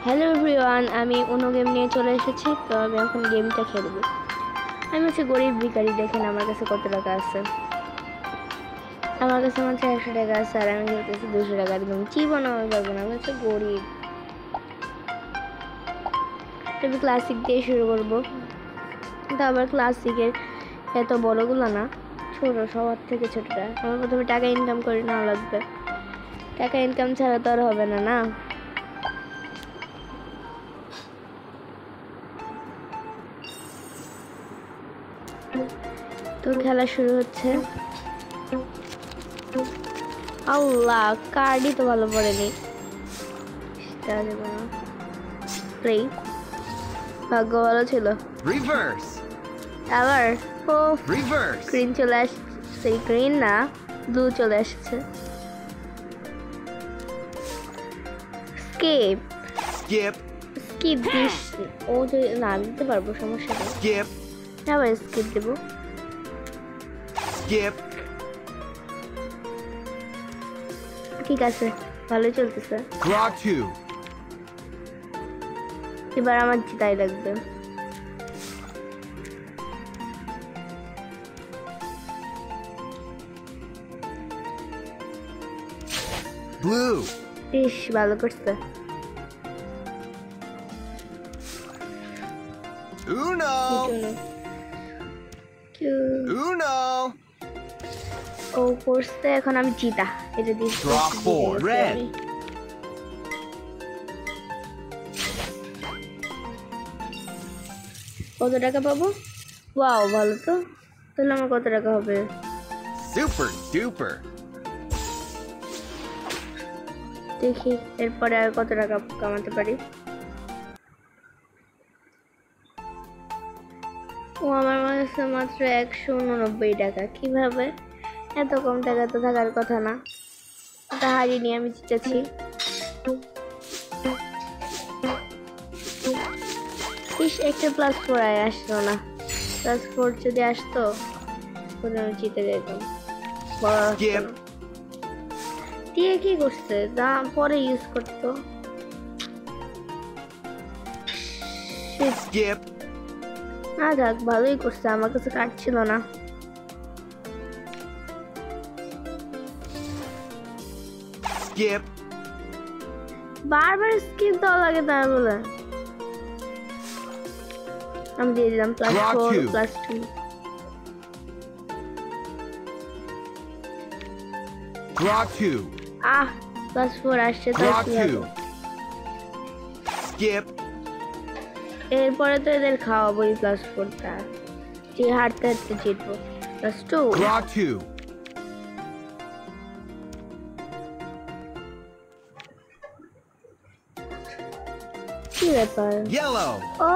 Hello everyone, আমি অন্য game নিয়ে চলে এসেছি। তো আমি এখন গেমটা খেলবো। আমি হচ্ছে গরিব ভিখারি। দেখেন আমার কাছে কত টাকা আছে। আমার কাছে মাত্র 100 টাকা আছে আর আমি খেলতেছি 200 টাকা। একদম জীবনও আমি পারবো না, আমি হচ্ছে গরিব। তবে ক্লাসিক দিয়ে শুরু করবো। কিন্তু আবার ক্লাসিকের এত বড়গুলো না, ছোট, সবার থেকে ছোটটা। আমার প্রথমে টাকা ইনকাম করে নেওয়া লাগবে। টাকা ইনকাম ছাড়া তো আর হবে না, না? তো খেলা শুরু হচ্ছে। আল্লাহ, কার্ডই তো ভালো পড়েনি। প্লে ভাগ্য ভালো ছিল। রিভার্স আবার ও রিভার্স গ্রিন চলে আসছে। গ্রিন না, ব্লু চলে আসছে। Skip skip skip this. ও যদি না দিতে পারবো, সমস্যা নেই। স্কিপ আবার স্কিপ দেবো। স্কিপ ঠিক আছে, ভালোই চলতেছে। draw 2 এবার আমার জিতাই লাগবে। blue ইস, ভালো করছে। uno uno ও করছে, এখন আমি জিতা। এটা দিয়ে Draw 4, red. কত টাকা পাবো? ওয়াও, ভালো তো। তাহলে আমার কত টাকা হবে? super duper দেখি এরপরে আর কত টাকা কামাতে পারি। ও আমার কাছে মাত্র 189 টাকা। কিভাবে? এত কম টাকা তো থাকার কথা না। তা হারিয়ে নিয়ে আমি জিতেছি। ইস, একটা +4 আসলো না। +4 যদি আসতো তাহলে আমি জিতে যেতাম। skip দিয়ে কি করছে? পরে ইউজ করতো। skip না থাক, ভালোই করছে। আমার কাছে কার্ড ছিল না। skip বারবার স্কিপ দেওয়া লাগে তাই বলে। আমি দিয়ে দিলাম +4 +2। draw 2 +4 আসছে তো draw কি হবে? 2 skip এরপরে তো এদের খাওয়াবোই +4টা। যে হারতে হারতে জিতবো। +2 draw 2 কি ব্যাপার? yellow ও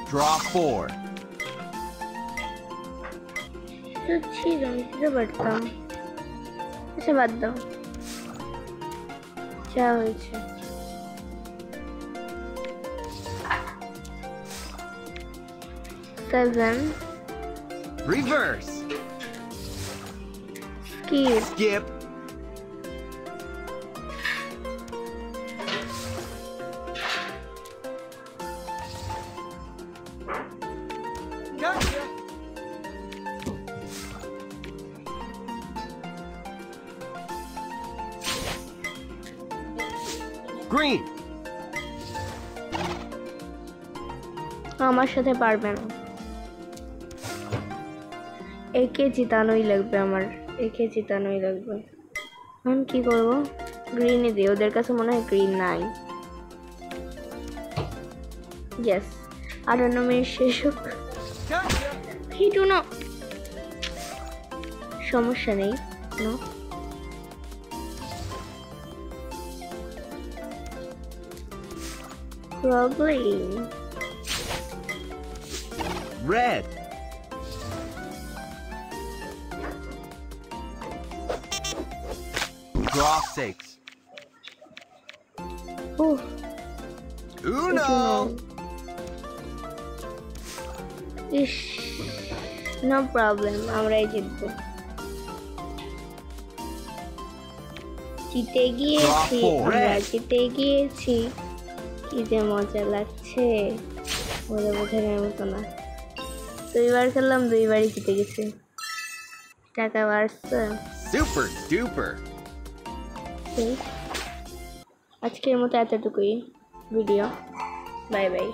draw 4 তো ছিল, আমি দিতে পারতাম। আচ্ছা, বাদ দাও, যা হয়েছে। Seven reverse skip skip gotcha green আমার সাথে পারবে না। একে জিতানোই লাগবে আমার। একে জিতানোই লাগবে। এখন কি করবো? গ্রিনে দিই। ওদের কাছে মনে হয় গ্রিন নাই। ইয়েস, 58 মিনিট শেষ হোক। gotcha হিটু না, সমস্যা নেই। No problem. red draw 6 uno ইস, নো প্রবলেম, আমরাই জিতবো। জিতে গিয়েছি, Draw four. আমরা Red. জিতে গিয়েছি, কি যে মজা লাগছে বলে বোঝানোর মতো না। 2বার খেললাম, 2বারই জিতে গেছি, টাকা বাড়ছে। Super duper. আজকের মতো এতটুকুই ভিডিও, বাই বাই।